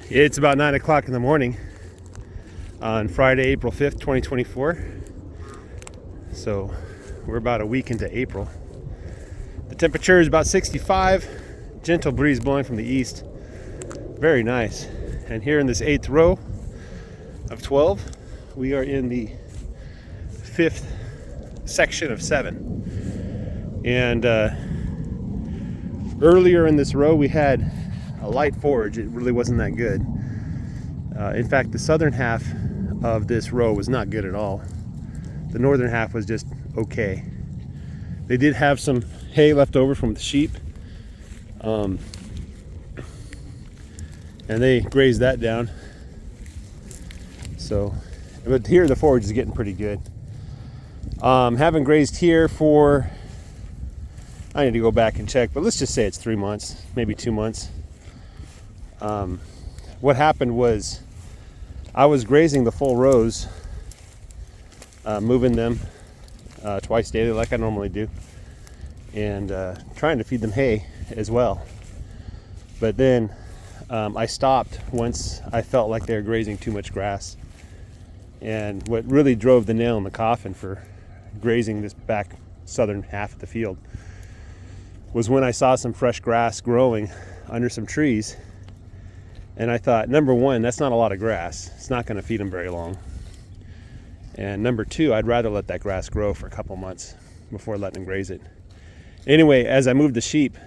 It's about 9 o'clock in the morning on Friday, April 5th, 2024. So we're about a week into April. The temperature is about 65, gentle breeze blowing from the east. Very nice. And here in this 8th row of 12, we are in the 5th section of 7. And earlier in this row we had a light forage. It really wasn't that good. In fact, the southern half of this row was not good at all. The northern half was just okay. They did have some hay left over from the sheep, and they grazed that down. So, but here the forage is getting pretty good. Haven't grazed here for, I need to go back and check, but let's just say it's 3 months, maybe 2 months. What happened was I was grazing the full rows, moving them twice daily like I normally do, and trying to feed them hay as well. But then I stopped once I felt like they were grazing too much grass. And what really drove the nail in the coffin for grazing this back southern half of the field was when I saw some fresh grass growing under some trees. And I thought, number one, that's not a lot of grass. It's not going to feed them very long. And number two, I'd rather let that grass grow for a couple months before letting them graze it. Anyway, as I moved the sheep,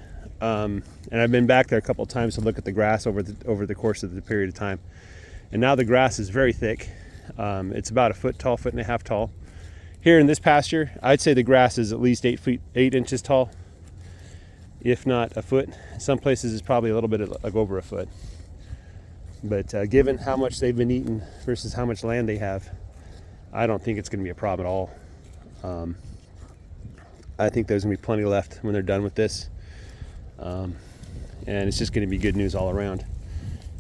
and I've been back there a couple of times to look at the grass over the course of the period of time. And now the grass is very thick. It's about 1 foot tall, 1.5 feet tall. Here in this pasture, I'd say the grass is at least 8 inches tall, if not a foot. Some places it's probably a little bit like over a foot. But given how much they've been eating versus how much land they have, I don't think it's going to be a problem at all. I think there's going to be plenty left when they're done with this. And it's just going to be good news all around.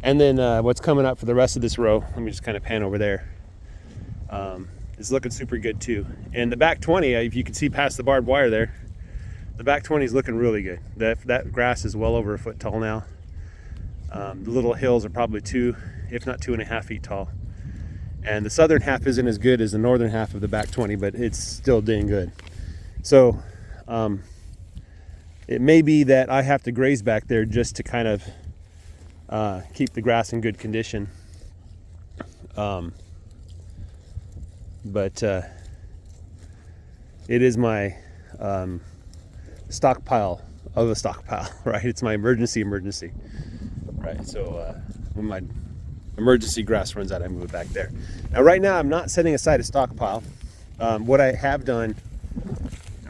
And then what's coming up for the rest of this row, let me just kind of pan over there, is looking super good too. And the back 20, if you can see past the barbed wire there, the back 20 is looking really good. That grass is well over 1 foot tall now. The little hills are probably 2, if not 2.5 feet tall. And the southern half isn't as good as the northern half of the back 20, but it's still dang good. So it may be that I have to graze back there just to kind of keep the grass in good condition. But it is my stockpile of a stockpile, right? It's my emergency. Right, so when my emergency grass runs out, I move it back there. Now, right now, I'm not setting aside a stockpile. What I have done,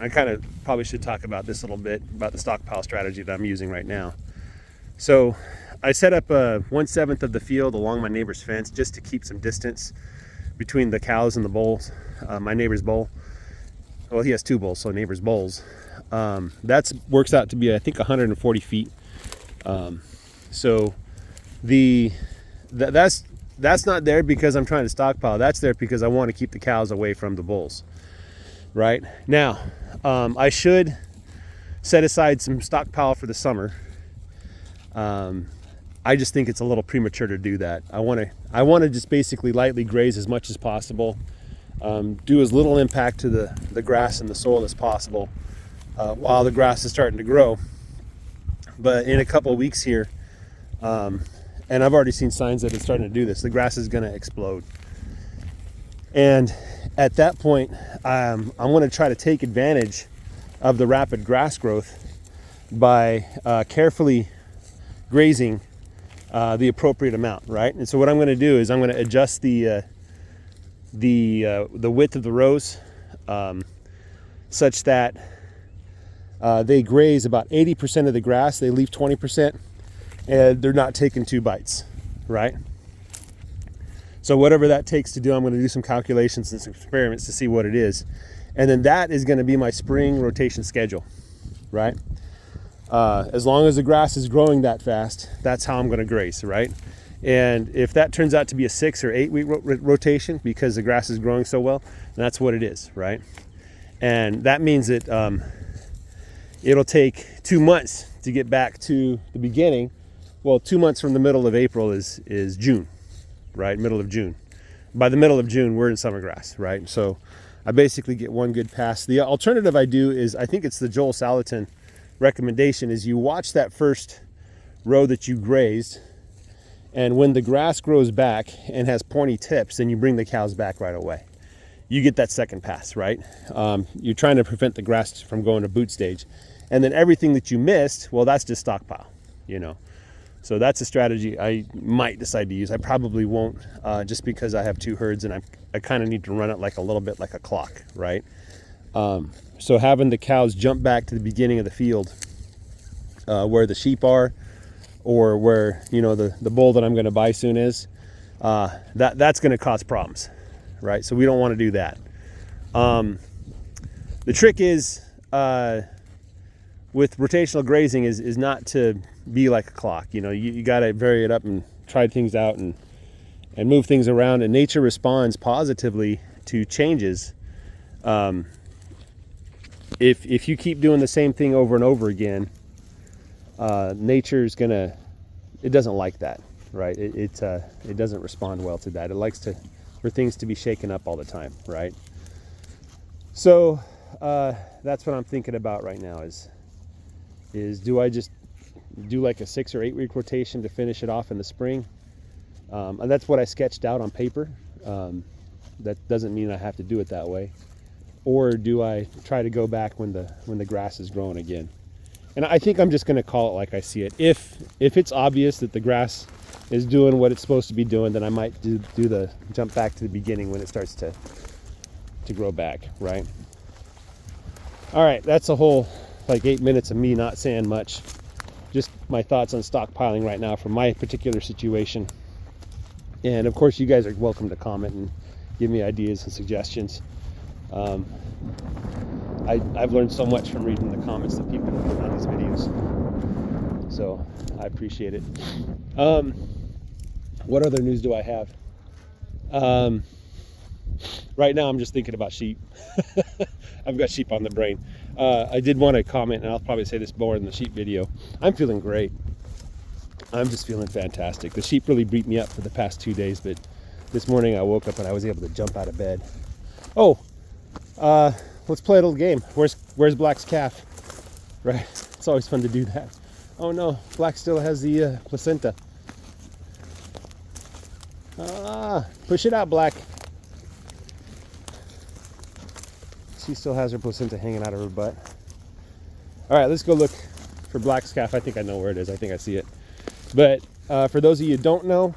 I kind of probably should talk about this a little bit, about the stockpile strategy that I'm using right now. So I set up 1/7 of the field along my neighbor's fence just to keep some distance between the cows and the bulls. My neighbor's bull, well, he has 2 bulls, so neighbor's bulls. That works out to be, I think, 140 feet. So that's not there because I'm trying to stockpile. That's there because I want to keep the cows away from the bulls. Right now, I should set aside some stockpile for the summer. I just think it's a little premature to do that. I want to just basically lightly graze as much as possible, do as little impact to the grass and the soil as possible while the grass is starting to grow. But in a couple of weeks here, and I've already seen signs that it's starting to do this, the grass is going to explode. And at that point, I'm going to try to take advantage of the rapid grass growth by carefully grazing the appropriate amount, right? And so what I'm going to do is I'm going to adjust the width of the rows such that they graze about 80% of the grass. They leave 20%, and they're not taking 2 bites, right? So whatever that takes to do, I'm going to do some calculations and some experiments to see what it is. And then that is going to be my spring rotation schedule, right? As long as the grass is growing that fast, that's how I'm going to graze, right? And if that turns out to be a 6 or 8 week rotation because the grass is growing so well, then that's what it is, right? And that means that it'll take 2 months to get back to the beginning well, 2 months from the middle of April is June, right? Middle of June. By the middle of June, we're in summer grass, right? So I basically get one good pass. The alternative I do is, I think it's the Joel Salatin recommendation, is you watch that first row that you grazed, and when the grass grows back and has pointy tips, then you bring the cows back right away. You get that second pass, right? You're trying to prevent the grass from going to boot stage. And then everything that you missed, well, that's just stockpile, you know. So that's a strategy I might decide to use. I probably won't, just because I have two herds and I kind of need to run it like a little bit like a clock, right? So having the cows jump back to the beginning of the field, where the sheep are, or where, you know, the bull that I'm going to buy soon is, that's going to cause problems, right? So we don't want to do that. The trick is, with rotational grazing is not to be like a clock. You know, you got to vary it up and try things out and move things around, and nature responds positively to changes. If you keep doing the same thing over and over again, nature's gonna, it doesn't like that, right? It doesn't respond well to that. It likes for things to be shaken up all the time, right? So that's what I'm thinking about right now is do I just do like a 6 or 8 week rotation to finish it off in the spring? And that's what I sketched out on paper. That doesn't mean I have to do it that way. Or do I try to go back when the grass is growing again? And I think I'm just going to call it like I see it. If it's obvious that the grass is doing what it's supposed to be doing, then I might do the jump back to the beginning when it starts to grow back, right? All right, that's a whole like 8 minutes of me not saying much. Just my thoughts on stockpiling right now from my particular situation. And of course, you guys are welcome to comment and give me ideas and suggestions. I've learned so much from reading the comments that people have put on these videos, so I appreciate it. What other news do I have? Right now I'm just thinking about sheep. I've got sheep on the brain. I did want to comment, and I'll probably say this more in the sheep video. I'm feeling great. I'm just feeling fantastic. The sheep really beat me up for the past 2 days, but this morning I woke up and I was able to jump out of bed. Oh, let's play a little game. Where's Black's calf? Right? It's always fun to do that. Oh no, Black still has the placenta. Push it out, Black. She still has her placenta hanging out of her butt. All right, let's go look for Black's calf. I think I know where it is. I think I see it. But for those of you who don't know,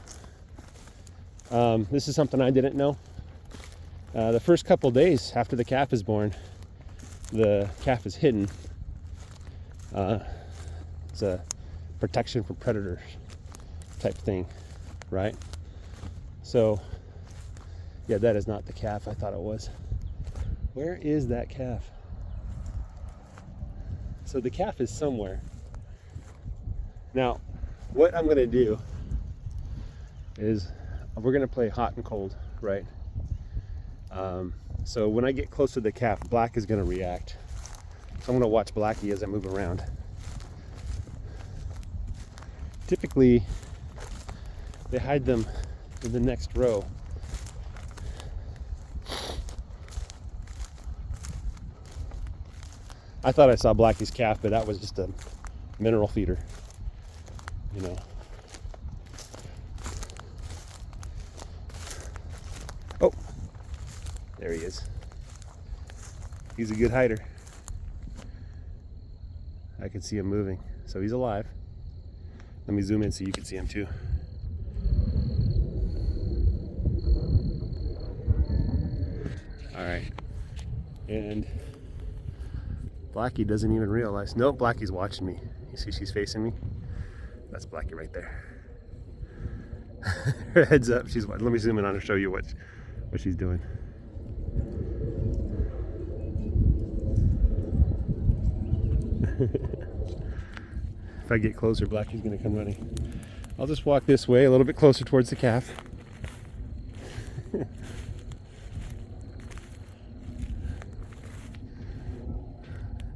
this is something I didn't know. The first couple days after the calf is born, the calf is hidden. It's a protection from predators type thing, right? So, yeah, that is not the calf I thought it was. Where is that calf? So the calf is somewhere. Now, what I'm gonna do is we're gonna play hot and cold, right? So when I get close to the calf, Black is gonna react. So I'm gonna watch Blackie as I move around. Typically, they hide them in the next row. I thought I saw Blackie's calf, but that was just a mineral feeder, you know. Oh, there he is. He's a good hider. I can see him moving, so he's alive. Let me zoom in so you can see him too. All right, and Blackie doesn't even realize. Nope, Blackie's watching me. You see she's facing me? That's Blackie right there. Her head's up. Let me zoom in on her, show you what she's doing. If I get closer, Blackie's gonna come running. I'll just walk this way a little bit closer towards the calf.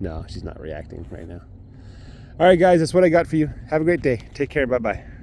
No, she's not reacting right now. All right, guys, that's what I got for you. Have a great day. Take care. Bye-bye.